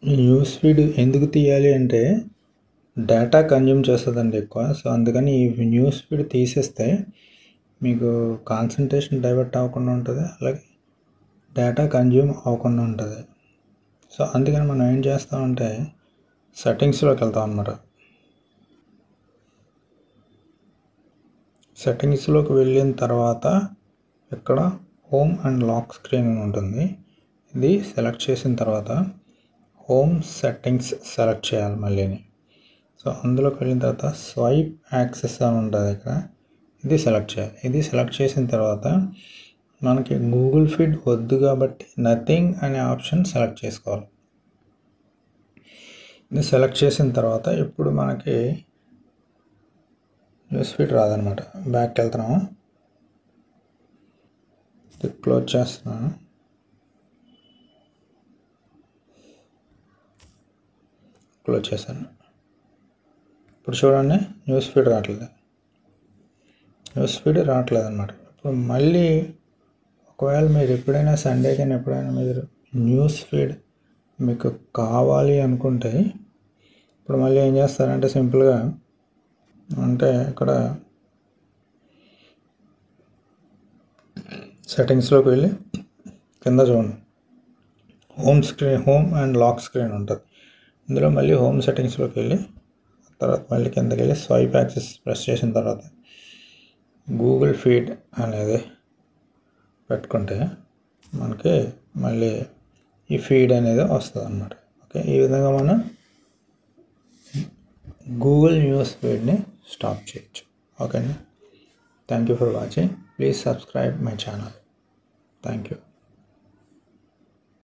ఈ news feed ఎందుకు తీయాలి అంటే డేటా కన్జ్యూమ్ చేస్తుందండి ఎక్కువ. సో అందుకని ఈ న్యూస్ ఫీడ్ తీసేస్తే మీకు కాన్సన్ట్రేషన్ డైవర్ట్ అవ్వకుండా ఉంటుంది, అలాగే డేటా కన్జ్యూమ్ అవ్వకుండా ఉంటుంది. సో అందుకని మనం ఏం చేస్తామంటే సెట్టింగ్స్లోకి వెళ్తాం అన్నమాట. సెట్టింగ్స్లోకి వెళ్ళిన తర్వాత ఇక్కడ హోమ్ అండ్ లాక్ స్క్రీన్ అని ఉంటుంది. ఇది సెలెక్ట్ చేసిన తర్వాత హోమ్ సెట్టింగ్స్ సెలెక్ట్ చేయాలి మళ్ళీని. సో అందులోకి వెళ్ళిన తర్వాత స్వైప్ యాక్సెస్ అని ఉంటుంది ఇక్కడ, ఇది సెలెక్ట్ చేయాలి. ఇది సెలెక్ట్ చేసిన తర్వాత మనకి గూగుల్ ఫీడ్ వద్దు కాబట్టి నథింగ్ అనే ఆప్షన్ సెలెక్ట్ చేసుకోవాలి. ఇది సెలెక్ట్ చేసిన తర్వాత ఇప్పుడు మనకి న్యూస్ ఫీడ్ రాదనమాట. బ్యాక్కి వెళ్తున్నాము, ఇది క్లోజ్ చేస్తున్నాను. క్లోజ్ చేశాను. ఇప్పుడు చూడండి న్యూస్ ఫీడ్ రావట్లేదు అనమాట. ఇప్పుడు మళ్ళీ ఒకవేళ మీరు ఎప్పుడైనా సండే కానీ ఎప్పుడైనా మీరు న్యూస్ ఫీడ్ మీకు కావాలి అనుకుంటే ఇప్పుడు మళ్ళీ ఏం చేస్తారంటే సింపుల్గా అంటే ఇక్కడ సెట్టింగ్స్లోకి వెళ్ళి కింద చూడండి హోమ్ అండ్ లాక్ స్క్రీన్ ఉంటుంది. ఇందులో మళ్ళీ హోమ్ సెట్టింగ్స్లోకి వెళ్ళి తర్వాత మళ్ళీ కిందకి వెళ్ళి స్వైప్ యాక్సెస్ ప్రెస్ చేసిన తర్వాత గూగుల్ ఫీడ్ అనేది పెట్టుకుంటే మనకి మళ్ళీ ఈ ఫీడ్ అనేది వస్తుంది అన్నమాట. ఓకే, ఈ విధంగా మనం గూగుల్ న్యూస్ ఫీడ్ని స్టాప్ చేయొచ్చు. ఓకేనా, thank you for watching. Please subscribe my channel. Thank you.